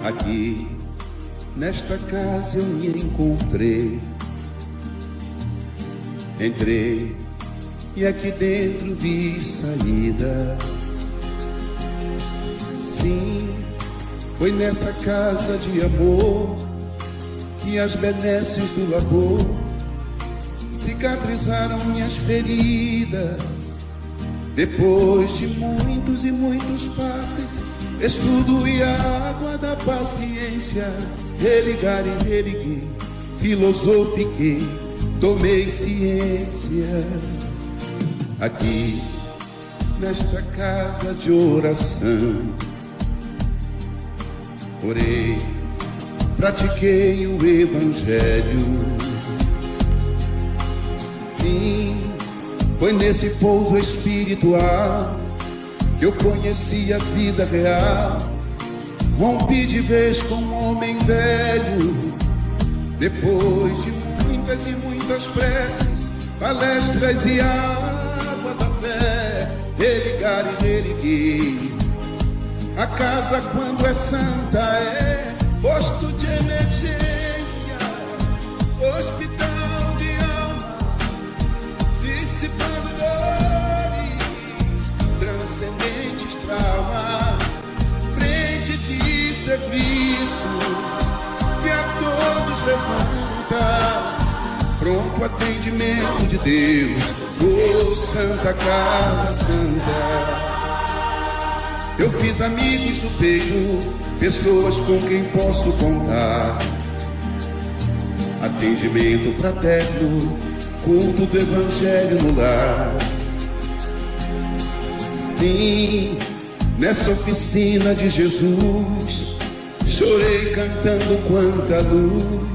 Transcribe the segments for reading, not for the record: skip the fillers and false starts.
Aqui, nesta casa eu me encontrei. Entrei e aqui dentro vi saída. Sim, foi nessa casa de amor que as benesses do labor cicatrizaram minhas feridas. Depois de muitos e muitos passes, estudo e a água da paciência, religar e religui, filosofiquei, tomei ciência. Aqui, nesta casa de oração, orei, pratiquei o evangelho. Sim, foi nesse pouso espiritual que eu conheci a vida real. Rompi de vez com um homem velho. Depois de muitas e muitas preces, palestras e água da fé, religar e religuei. A casa, quando é santa, é posto de emergência, hospital de alma, dissipando dores, transcendentes traumas, frente de serviços que a todos levanta, pronto atendimento de Deus, oh Santa Casa Santa. Eu fiz amigos do peito, pessoas com quem posso contar. Atendimento fraterno, culto do evangelho no lar. Sim, nessa oficina de Jesus, chorei cantando quanta luz,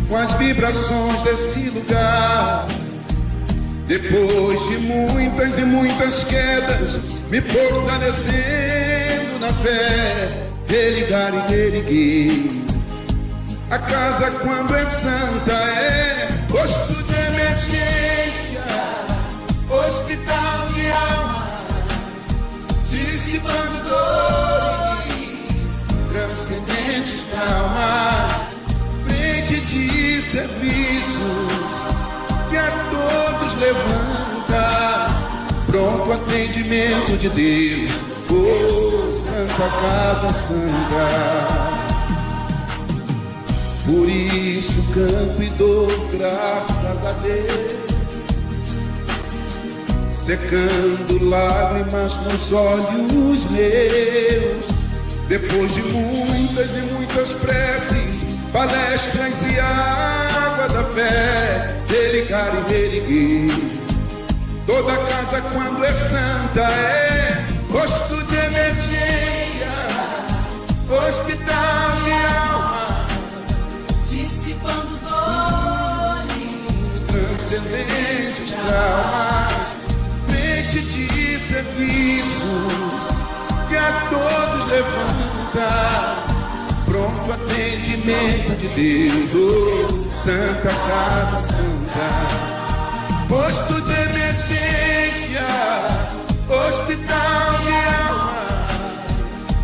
com as vibrações desse lugar. Depois de muitas e muitas quedas, me fortalecendo na fé, religar e reerguer. A casa, quando é santa, é posto de emergência, hospital de alma, dissipando dores, transcendentes traumas, frente de serviços que a todos levanta, pronto atendimento de Deus, oh Santa Casa Santa. Por isso canto e dou graças a Deus, secando lágrimas nos olhos meus. Depois de muitas e muitas preces, palestras e água da fé, religar e reerguer. Toda casa, quando é santa, é posto de emergência, hospital de alma, dissipando dores, transcendentes traumas, frente de serviços que a todos levanta, pronto atendimento de Deus, oh Santa Casa Santa. Posto de emergência, hospital de almas,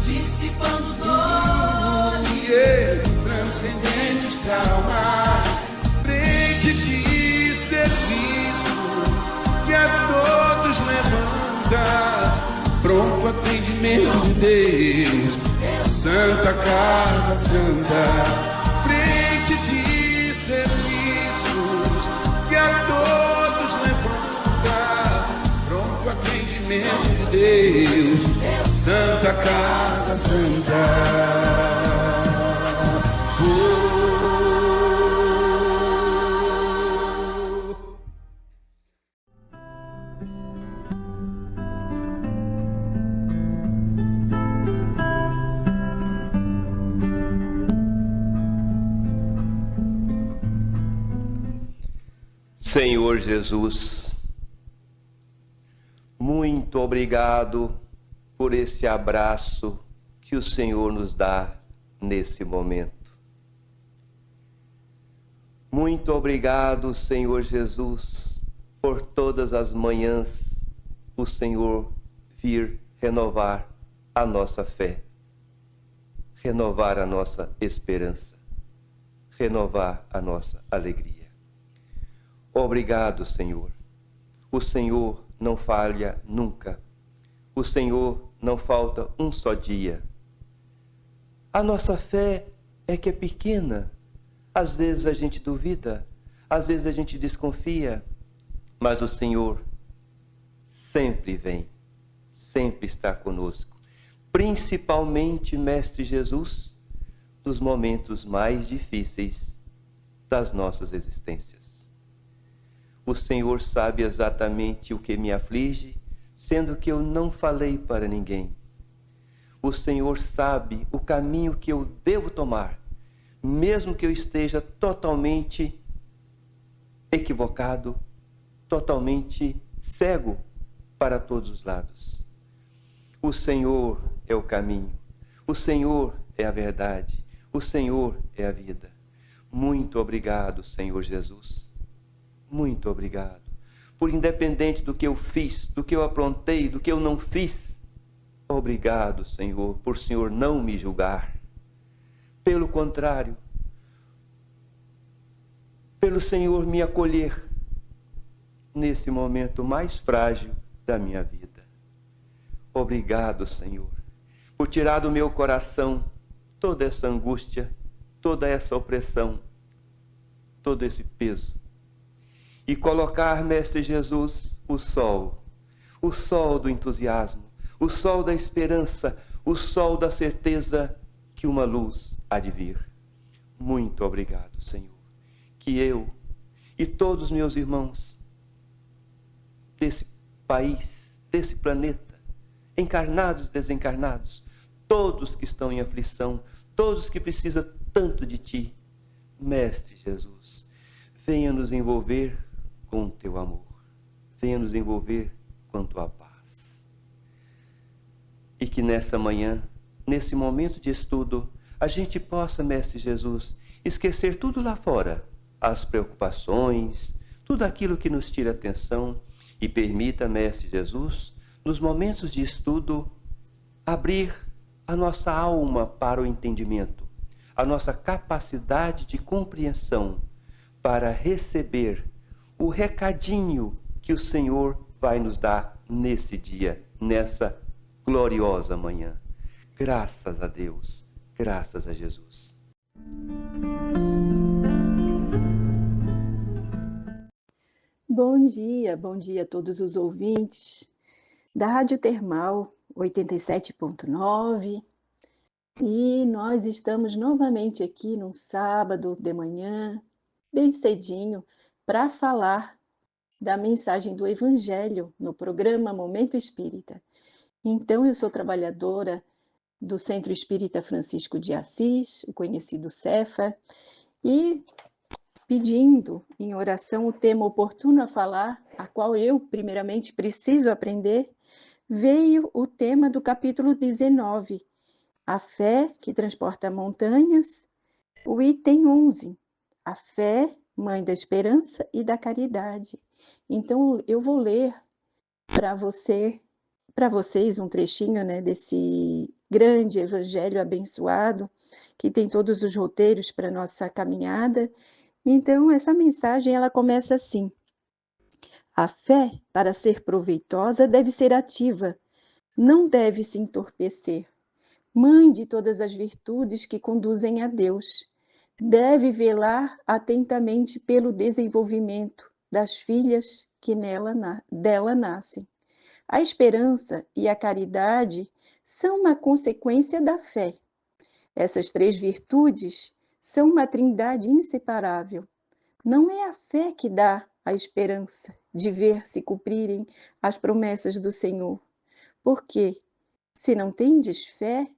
dissipando dores, transcendentes traumas, frente de serviço que a todos levanta, pronto atendimento de Deus, Santa Casa Santa. Frente de serviços que a todos levanta, pronto atendimento de Deus, Santa Casa Santa. Senhor Jesus, muito obrigado por esse abraço que o Senhor nos dá nesse momento. Muito obrigado, Senhor Jesus, por todas as manhãs o Senhor vir renovar a nossa fé, renovar a nossa esperança, renovar a nossa alegria. Obrigado, Senhor. O Senhor não falha nunca. O Senhor não falta um só dia. A nossa fé é que é pequena. Às vezes a gente duvida, às vezes a gente desconfia, mas o Senhor sempre vem, sempre está conosco. Principalmente, Mestre Jesus, nos momentos mais difíceis das nossas existências. O Senhor sabe exatamente o que me aflige, sendo que eu não falei para ninguém. O Senhor sabe o caminho que eu devo tomar, mesmo que eu esteja totalmente equivocado, totalmente cego para todos os lados. O Senhor é o caminho, o Senhor é a verdade, o Senhor é a vida. Muito obrigado, Senhor Jesus. Muito obrigado. Por independente do que eu fiz, do que eu aprontei, do que eu não fiz, obrigado, Senhor, por o Senhor não me julgar. Pelo contrário, pelo Senhor me acolher nesse momento mais frágil da minha vida. Obrigado, Senhor, por tirar do meu coração toda essa angústia, toda essa opressão, todo esse peso. E colocar, Mestre Jesus, o sol do entusiasmo, o sol da esperança, o sol da certeza que uma luz há de vir. Muito obrigado, Senhor, que eu e todos os meus irmãos desse país, desse planeta, encarnados e desencarnados, todos que estão em aflição, todos que precisam tanto de Ti, Mestre Jesus, venha nos envolver com o Teu amor, venha nos envolver com a Tua paz. E que nessa manhã, nesse momento de estudo, a gente possa, Mestre Jesus, esquecer tudo lá fora, as preocupações, tudo aquilo que nos tira atenção, e permita, Mestre Jesus, nos momentos de estudo, abrir a nossa alma para o entendimento, a nossa capacidade de compreensão para receber o recadinho que o Senhor vai nos dar nesse dia, nessa gloriosa manhã. Graças a Deus, graças a Jesus. Bom dia a todos os ouvintes da Rádio Termal 87.9, e nós estamos novamente aqui num sábado de manhã, bem cedinho, para falar da mensagem do Evangelho no programa Momento Espírita. Então, eu sou trabalhadora do Centro Espírita Francisco de Assis, o conhecido Cefa, e pedindo em oração o tema oportuno a falar, a qual eu, primeiramente, preciso aprender, veio o tema do capítulo 19, a fé que transporta montanhas, o item 11, a fé, mãe da esperança e da caridade. Então, eu vou ler para vocês um trechinho, né, desse grande evangelho abençoado, que tem todos os roteiros para a nossa caminhada. Então, essa mensagem ela começa assim: a fé, para ser proveitosa, deve ser ativa, não deve se entorpecer. Mãe de todas as virtudes que conduzem a Deus, deve velar atentamente pelo desenvolvimento das filhas que dela nascem. A esperança e a caridade são uma consequência da fé. Essas três virtudes são uma trindade inseparável. Não é a fé que dá a esperança de ver se cumprirem as promessas do Senhor. Porque, se não tendes fé,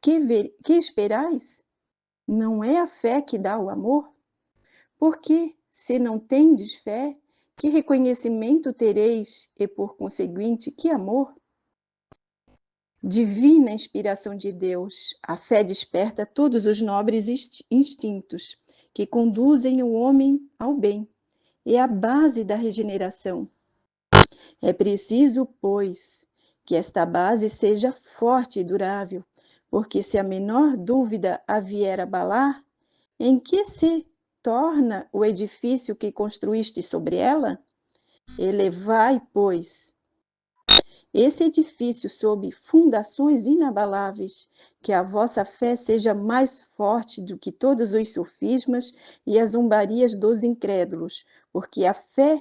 que esperais? Não é a fé que dá o amor? Porque, se não tendes fé, que reconhecimento tereis e, por conseguinte, que amor? Divina inspiração de Deus, a fé desperta todos os nobres instintos que conduzem o homem ao bem. É a base da regeneração. É preciso, pois, que esta base seja forte e durável, porque se a menor dúvida a vier abalar, em que se torna o edifício que construíste sobre ela? Elevai, pois, esse edifício sob fundações inabaláveis, que a vossa fé seja mais forte do que todos os sofismas e as zombarias dos incrédulos, porque a fé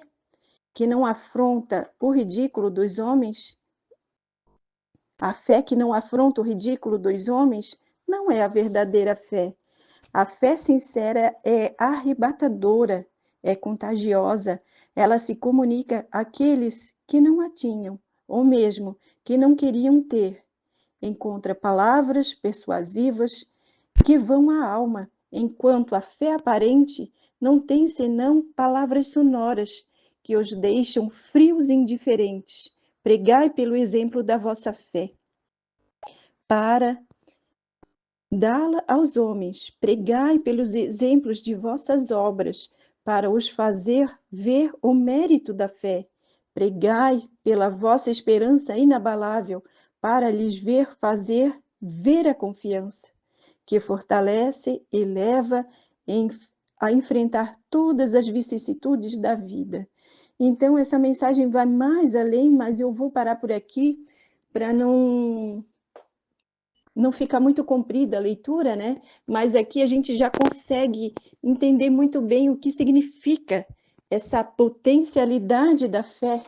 que não afronta o ridículo dos homens, a fé que não afronta o ridículo dos homens, não é a verdadeira fé. A fé sincera é arrebatadora, é contagiosa, ela se comunica àqueles que não a tinham, ou mesmo que não queriam ter. Encontra palavras persuasivas que vão à alma, enquanto a fé aparente não tem senão palavras sonoras que os deixam frios e indiferentes. Pregai pelo exemplo da vossa fé, para dá-la aos homens, pregai pelos exemplos de vossas obras, para os fazer ver o mérito da fé. Pregai pela vossa esperança inabalável, para lhes fazer ver a confiança, que fortalece e leva a enfrentar todas as vicissitudes da vida. Então, essa mensagem vai mais além, mas eu vou parar por aqui para não fica muito comprida a leitura, né? Mas aqui a gente já consegue entender muito bem o que significa essa potencialidade da fé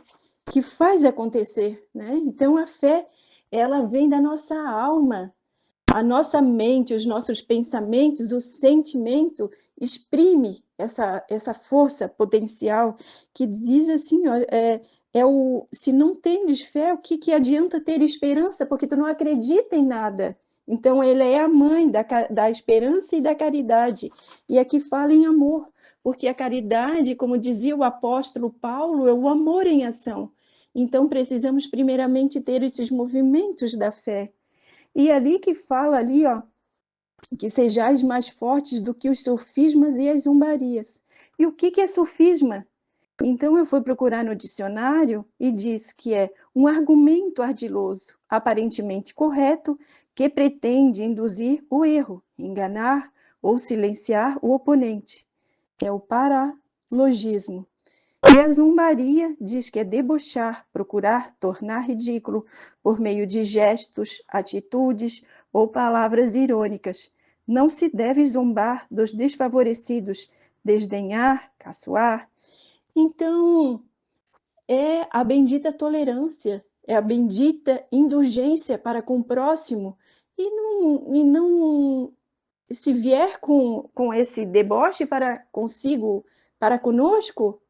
que faz acontecer, né? Então a fé, ela vem da nossa alma, a nossa mente, os nossos pensamentos, o sentimento exprime essa força potencial que diz assim, ó, se não tens fé, o que adianta ter esperança? Porque tu não acredita em nada. Então, ele é a mãe da esperança e da caridade. E aqui fala em amor, porque a caridade, como dizia o apóstolo Paulo, é o amor em ação. Então, precisamos primeiramente ter esses movimentos da fé. E ali que fala ali, ó, que sejais mais fortes do que os sofismas e as zombarias. E o que é sofisma? Então eu fui procurar no dicionário e diz que é um argumento ardiloso, aparentemente correto, que pretende induzir o erro, enganar ou silenciar o oponente. É o paralogismo. E a zombaria diz que é debochar, procurar tornar ridículo por meio de gestos, atitudes ou palavras irônicas. Não se deve zombar dos desfavorecidos, desdenhar, caçoar. Então, é a bendita tolerância, é a bendita indulgência para com o próximo, e não se vier com esse deboche para consigo, para conosco,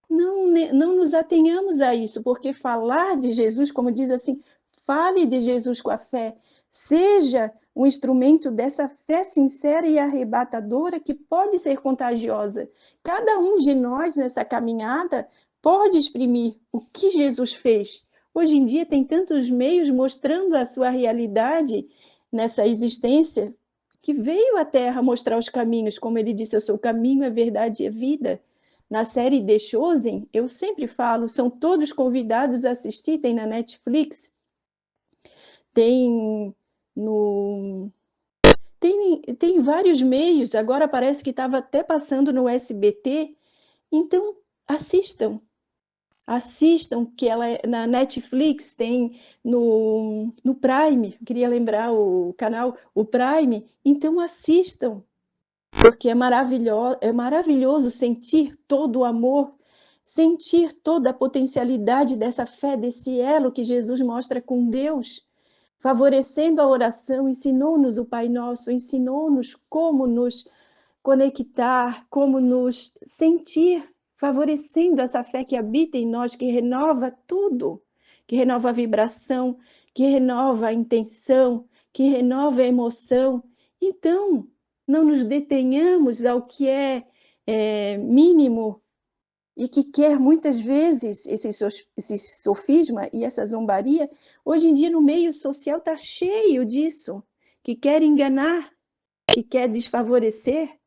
não nos atenhamos a isso, porque falar de Jesus, como diz assim, fale de Jesus com a fé, seja um instrumento dessa fé sincera e arrebatadora que pode ser contagiosa. Cada um de nós nessa caminhada pode exprimir o que Jesus fez. Hoje em dia tem tantos meios mostrando a sua realidade nessa existência, que veio à Terra mostrar os caminhos, como ele disse, eu sou o caminho, a verdade e a vida. Na série The Chosen, eu sempre falo, são todos convidados a assistir, tem na Netflix, tem no... Tem vários meios, agora parece que estava até passando no SBT, então assistam, que ela na Netflix, tem no Prime, queria lembrar o canal, o Prime, então assistam, porque é maravilhoso sentir todo o amor, sentir toda a potencialidade dessa fé, desse elo que Jesus mostra com Deus, favorecendo a oração, ensinou-nos o Pai Nosso, ensinou-nos como nos conectar, como nos sentir, favorecendo essa fé que habita em nós, que renova tudo, que renova a vibração, que renova a intenção, que renova a emoção. Então, não nos detenhamos ao que é mínimo e que quer muitas vezes esse sofisma e essa zombaria. Hoje em dia no meio social está cheio disso, que quer enganar, que quer desfavorecer.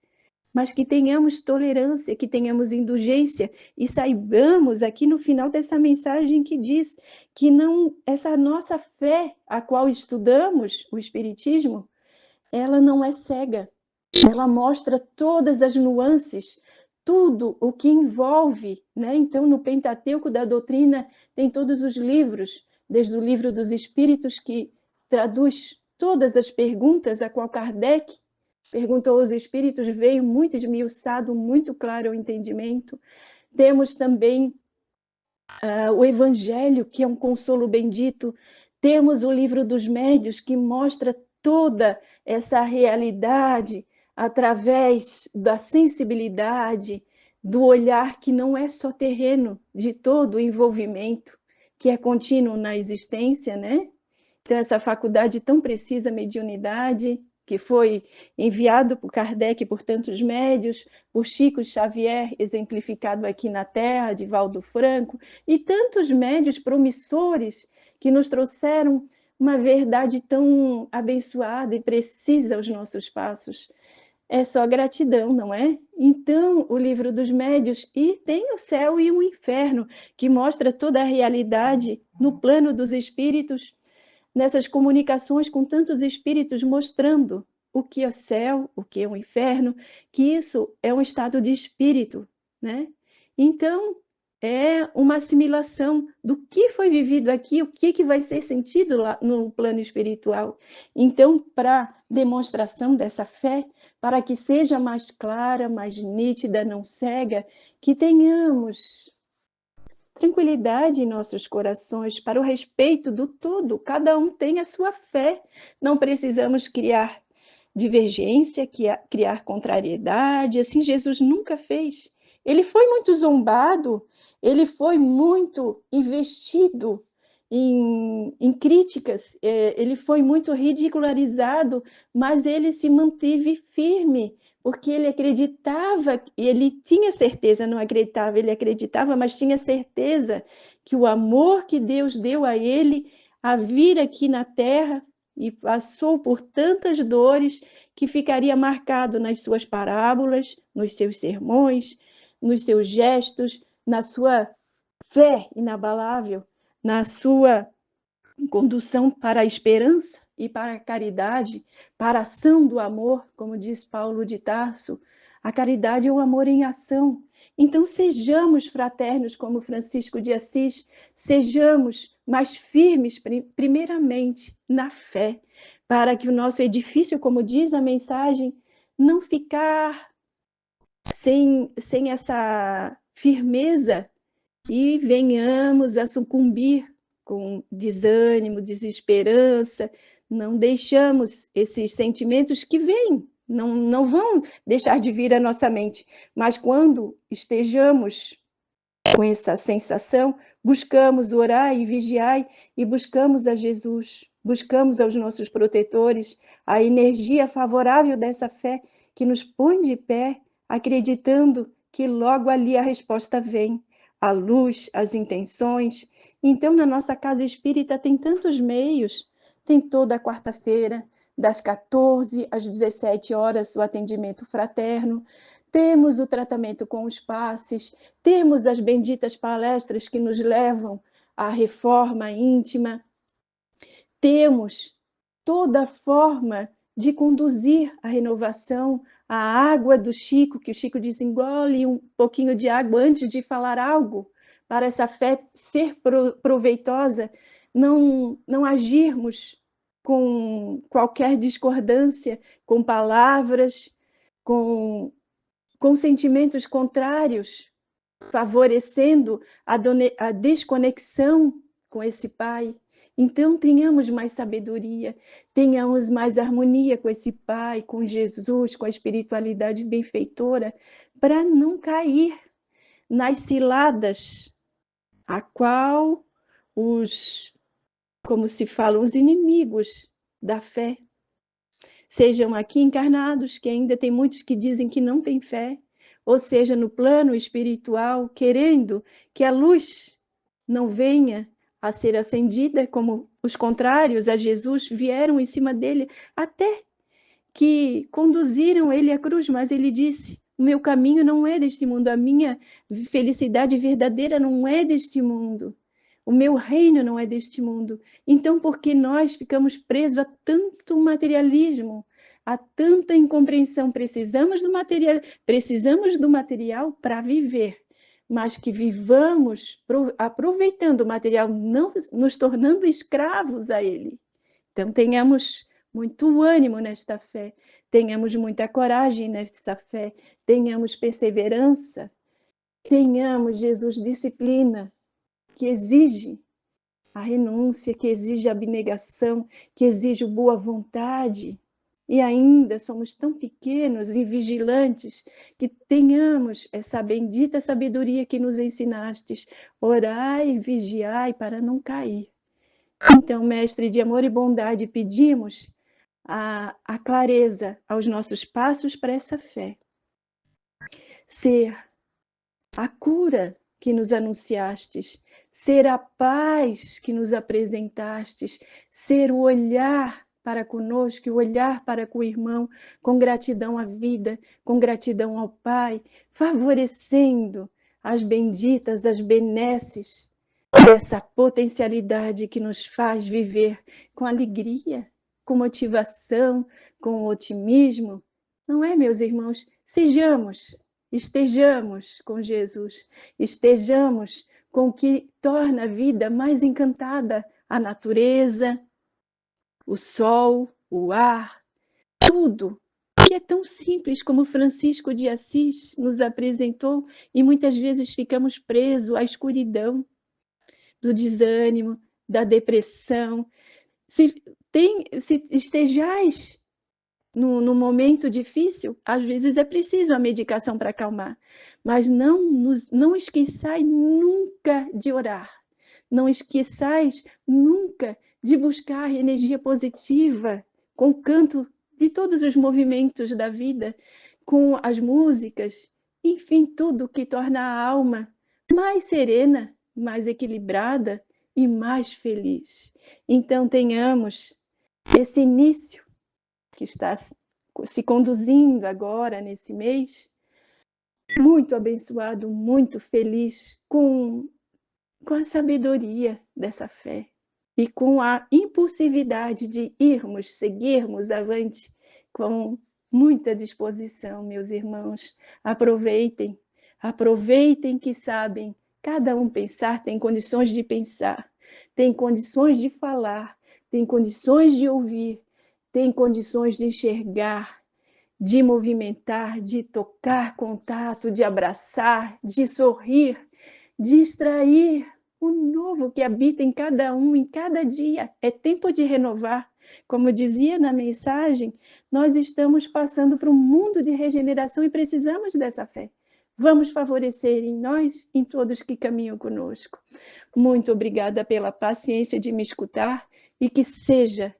mas que tenhamos tolerância, que tenhamos indulgência e saibamos aqui no final dessa mensagem que diz que não, essa nossa fé, a qual estudamos, o Espiritismo, ela não é cega. Ela mostra todas as nuances, tudo o que envolve, né? Então, no Pentateuco da doutrina tem todos os livros, desde o livro dos Espíritos, que traduz todas as perguntas a qual Kardec perguntou aos Espíritos, veio muito esmiuçado, muito claro ao entendimento. Temos também o Evangelho, que é um consolo bendito. Temos o livro dos Médiuns, que mostra toda essa realidade através da sensibilidade, do olhar que não é só terreno, de todo o envolvimento, que é contínuo na existência, né? Então, essa faculdade tão precisa, mediunidade, que foi enviado por Kardec, por tantos médios, por Chico Xavier, exemplificado aqui na Terra, de Valdo Franco, e tantos médios promissores que nos trouxeram uma verdade tão abençoada e precisa aos nossos passos. É só gratidão, não é? Então, o livro dos médios, e tem o céu e o inferno, que mostra toda a realidade no plano dos espíritos, nessas comunicações com tantos espíritos, mostrando o que é o céu, o que é o inferno, que isso é um estado de espírito, né? Então, é uma assimilação do que foi vivido aqui, o que vai ser sentido lá no plano espiritual. Então, para demonstração dessa fé, para que seja mais clara, mais nítida, não cega, que tenhamos tranquilidade em nossos corações para o respeito do todo. Cada um tem a sua fé. Não precisamos criar divergência, criar contrariedade. Assim Jesus nunca fez. Ele foi muito zombado, ele foi muito investido em críticas, ele foi muito ridicularizado, mas ele se manteve firme, porque ele acreditava, ele tinha certeza, não acreditava, ele acreditava, mas tinha certeza que o amor que Deus deu a ele a vir aqui na Terra e passou por tantas dores que ficaria marcado nas suas parábolas, nos seus sermões, nos seus gestos, na sua fé inabalável, na sua condução para a esperança e para a caridade, para a ação do amor, como diz Paulo de Tarso. A caridade é o amor em ação. Então, sejamos fraternos como Francisco de Assis, sejamos mais firmes, primeiramente, na fé, para que o nosso edifício, como diz a mensagem, não ficar sem essa firmeza e venhamos a sucumbir com desânimo, desesperança. Não deixamos esses sentimentos que vêm, não vão deixar de vir à nossa mente, mas quando estejamos com essa sensação, buscamos orar e vigiar e buscamos a Jesus, buscamos aos nossos protetores, a energia favorável dessa fé que nos põe de pé, acreditando que logo ali a resposta vem, a luz, as intenções. Então, na nossa casa espírita tem tantos meios, tem toda a quarta-feira, das 14 às 17 horas, o atendimento fraterno, temos o tratamento com os passes, temos as benditas palestras que nos levam à reforma íntima, temos toda a forma de conduzir a renovação, a água do Chico, que o Chico diz, engole um pouquinho de água antes de falar algo, para essa fé ser proveitosa, não agirmos com qualquer discordância, com palavras, com sentimentos contrários, favorecendo a desconexão com esse Pai. Então, tenhamos mais sabedoria, tenhamos mais harmonia com esse Pai, com Jesus, com a espiritualidade benfeitora, para não cair nas ciladas a qual como se fala, os inimigos da fé, sejam aqui encarnados, que ainda tem muitos que dizem que não têm fé, ou seja, no plano espiritual, querendo que a luz não venha a ser acendida, como os contrários a Jesus vieram em cima dele, até que conduziram ele à cruz, mas ele disse: o meu caminho não é deste mundo, a minha felicidade verdadeira não é deste mundo, o meu reino não é deste mundo. Então, por que nós ficamos presos a tanto materialismo, a tanta incompreensão? Precisamos do material para viver, mas que vivamos aproveitando o material, não nos tornando escravos a ele. Então, tenhamos muito ânimo nesta fé, tenhamos muita coragem nessa fé, tenhamos perseverança, tenhamos, Jesus, disciplina, que exige a renúncia, que exige a abnegação, que exige boa vontade. E ainda somos tão pequenos e vigilantes que tenhamos essa bendita sabedoria que nos ensinastes. Orai e vigiai para não cair. Então, Mestre de amor e bondade, pedimos a clareza aos nossos passos para essa fé. Ser a cura que nos anunciastes, ser a paz que nos apresentastes, ser o olhar para conosco, o olhar para com o irmão, com gratidão à vida, com gratidão ao Pai, favorecendo as benditas, as benesses dessa potencialidade que nos faz viver com alegria, com motivação, com otimismo. Não é, meus irmãos? Estejamos com Jesus, estejamos com o que torna a vida mais encantada, a natureza, o sol, o ar, tudo que é tão simples como Francisco de Assis nos apresentou, e muitas vezes ficamos presos à escuridão do desânimo, da depressão. Se estejais no momento difícil, às vezes é preciso a medicação para acalmar, mas não esqueçais nunca de orar, não esqueçais nunca de buscar energia positiva, com o canto de todos os movimentos da vida, com as músicas, enfim, tudo que torna a alma mais serena, mais equilibrada e mais feliz. Então tenhamos esse início que está se conduzindo agora nesse mês, muito abençoado, muito feliz, com a sabedoria dessa fé e com a impulsividade de seguirmos avante com muita disposição, meus irmãos. Aproveitem que sabem, cada um pensar, tem condições de pensar, tem condições de falar, tem condições de ouvir, tem condições de enxergar, de movimentar, de tocar contato, de abraçar, de sorrir, de extrair o novo que habita em cada um, em cada dia. É tempo de renovar. Como dizia na mensagem, nós estamos passando por um mundo de regeneração e precisamos dessa fé. Vamos favorecer em nós, em todos que caminham conosco. Muito obrigada pela paciência de me escutar e que seja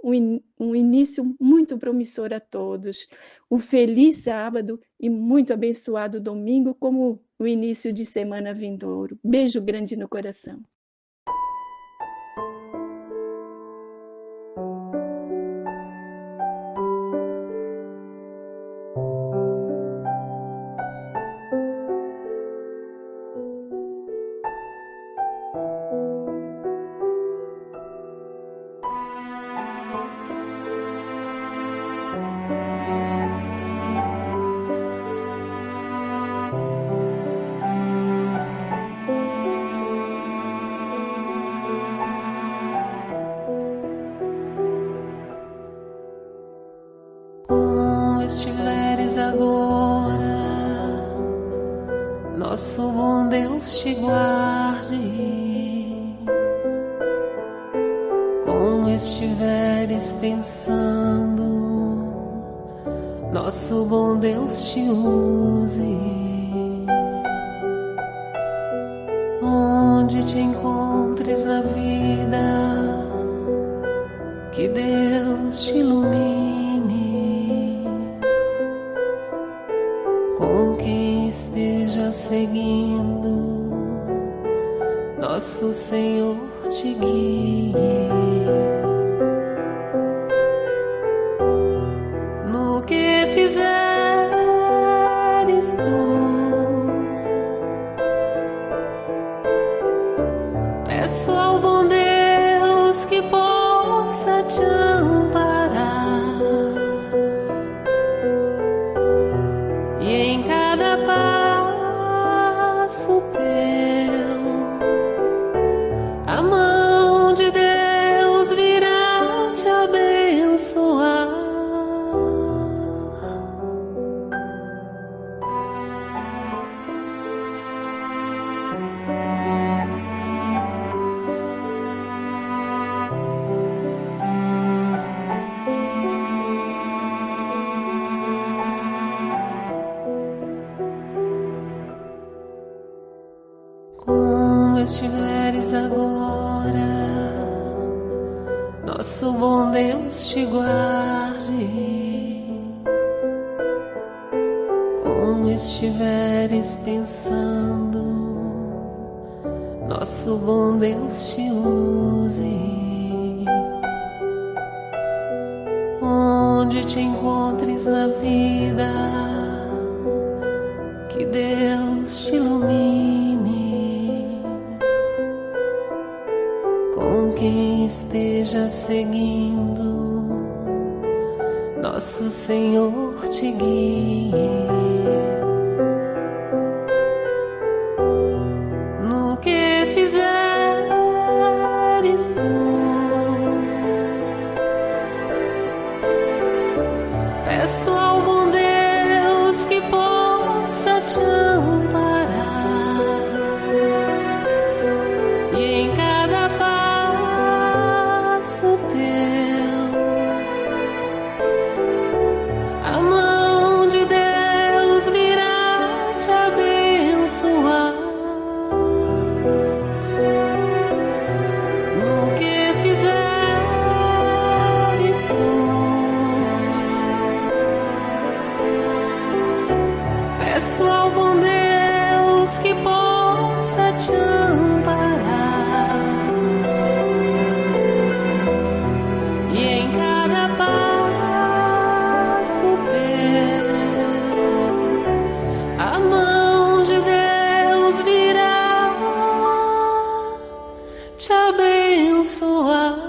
um início muito promissor a todos. Um feliz sábado e muito abençoado domingo, como o início de semana vindouro. Beijo grande no coração. Estiveres agora, nosso bom Deus te guarde. Como estiveres pensando, nosso bom Deus te use. Onde te encontres na vida, que Deus te ilumine. Com quem esteja seguindo, nosso Senhor te guie. estiveres agora, nosso bom Deus te guarde. Como estiveres pensando, nosso bom Deus te use. Onde te encontres na vida, que Deus te ilumine. Com quem esteja seguindo, nosso Senhor te guie. No que fizeres tu, peço ao bom Deus que possa te amparar, e em cada passo teu, a mão de Deus virá te abençoar. No que fizeres tu, peço ao bom Deus que possa te amparar, e em cada passo teu, a mão de Deus virá te abençoar.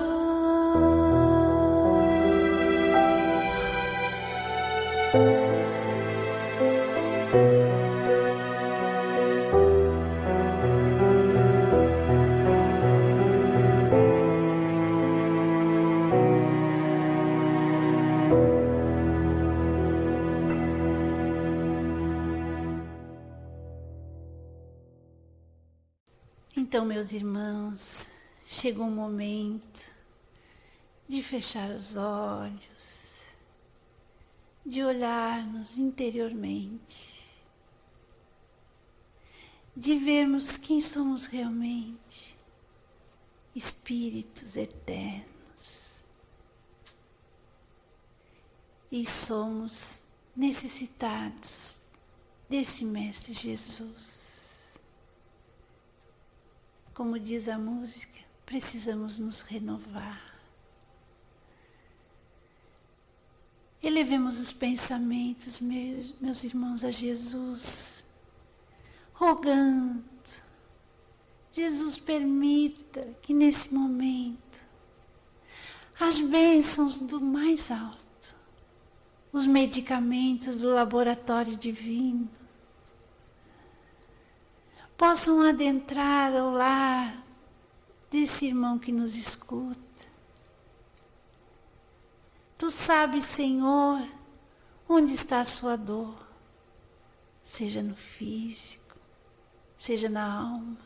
Então, meus irmãos, chegou o momento de fechar os olhos, de olharmos interiormente, de vermos quem somos realmente, espíritos eternos. E somos necessitados desse Mestre Jesus. Como diz a música, precisamos nos renovar. Elevemos os pensamentos, meus irmãos, a Jesus, rogando. Jesus, permita que nesse momento as bênçãos do mais alto, os medicamentos do laboratório divino, possam adentrar ao lar desse irmão que nos escuta. Tu sabes, Senhor, onde está a sua dor, seja no físico, seja na alma.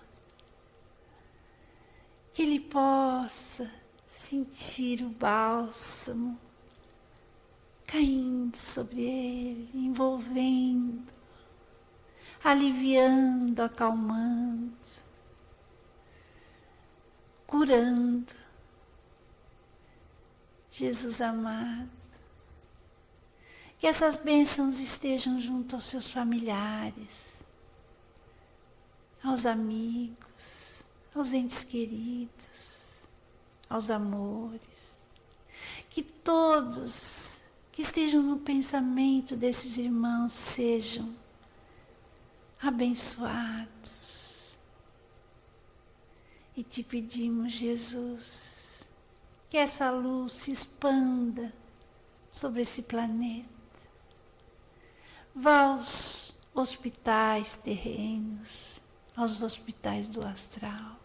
Que ele possa sentir o bálsamo caindo sobre ele, envolvendo, aliviando, acalmando, curando. Jesus amado, que essas bênçãos estejam junto aos seus familiares, aos amigos, aos entes queridos, aos amores. Que todos que estejam no pensamento desses irmãos sejam abençoados. E te pedimos, Jesus, que essa luz se expanda sobre esse planeta. Vá aos hospitais terrenos, aos hospitais do astral.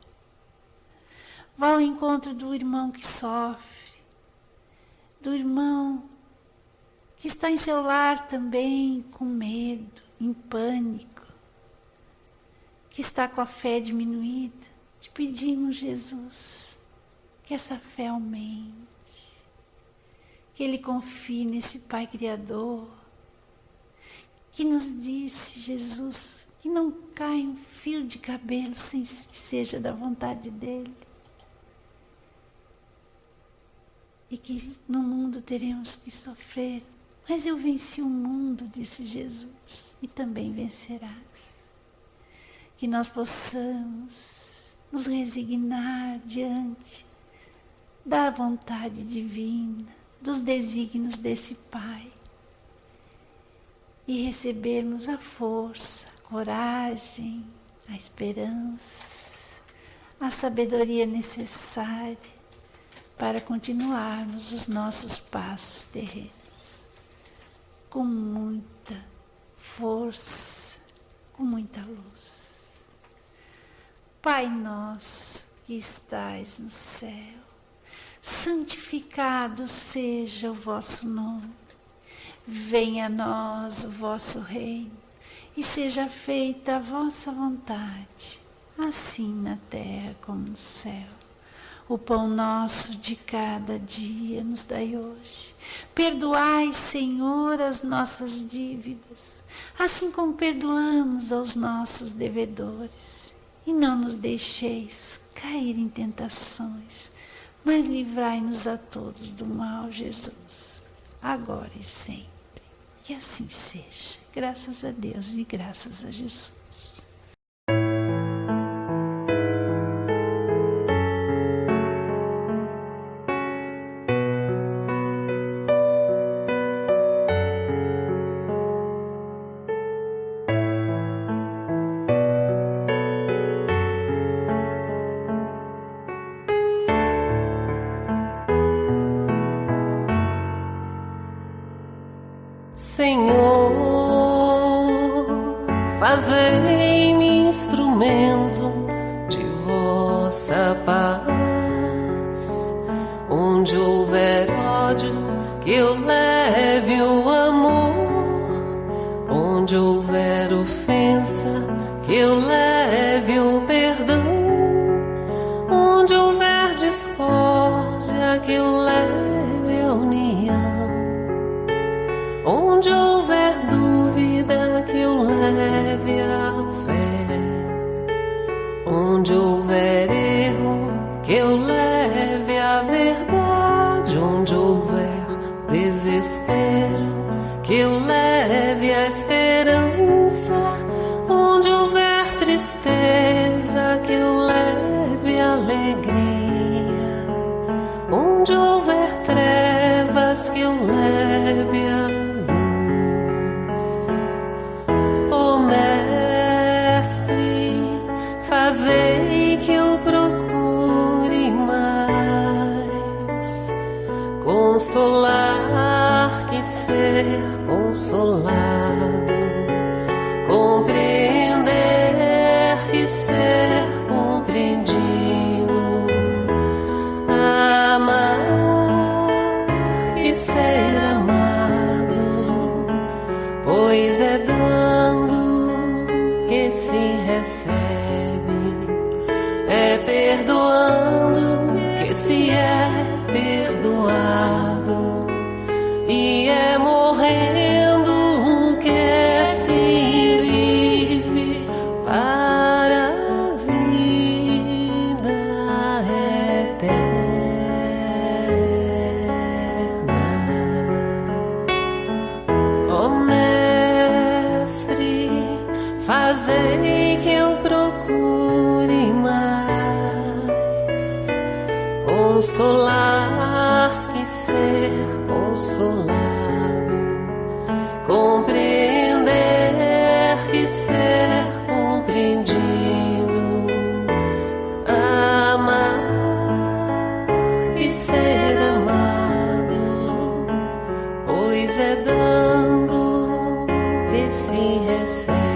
Vá ao encontro do irmão que sofre, do irmão que está em seu lar também com medo, em pânico, que está com a fé diminuída. Te pedimos, Jesus, que essa fé aumente, que ele confie nesse Pai Criador, que nos disse, Jesus, que não caia um fio de cabelo sem que seja da vontade dele. E que no mundo teremos que sofrer, mas eu venci o mundo, disse Jesus, e também vencerás. Que nós possamos nos resignar diante da vontade divina, dos desígnios desse Pai, e recebermos a força, a coragem, a esperança, a sabedoria necessária para continuarmos os nossos passos terrenos com muita força, com muita luz. Pai nosso que estais no céu, santificado seja o vosso nome. Venha a nós o vosso reino e seja feita a vossa vontade, assim na terra como no céu. O pão nosso de cada dia nos dai hoje. Perdoai, Senhor, as nossas dívidas, assim como perdoamos aos nossos devedores. E não nos deixeis cair em tentações, mas livrai-nos a todos do mal, Jesus, agora e sempre. Que assim seja. Graças a Deus e graças a Jesus. Senhor, fazei-me instrumento de vossa paz. Onde houver ódio, que eu leve o amor. Onde houver ofensa, que eu leve o perdão. Onde houver discórdia, que eu leve a união. Onde houver dúvida, que eu leve a fé. Onde houver erro, que eu leve a verdade. Onde houver desespero, que eu leve a esperança. Onde houver tristeza, que eu leve a alegria. Onde houver trevas, que eu leve a fazei que eu procure mais consolar que ser consolado, compreender que ser compreendido, amar que ser amado, pois é dando que se recebe. É perdoando que se é perdoado, e é morrendo que se vive para a vida eterna. Ó Mestre, fazei que eu procure mais consolar que ser consolado, compreender que ser compreendido, amar que ser amado, pois é dando que se recebe.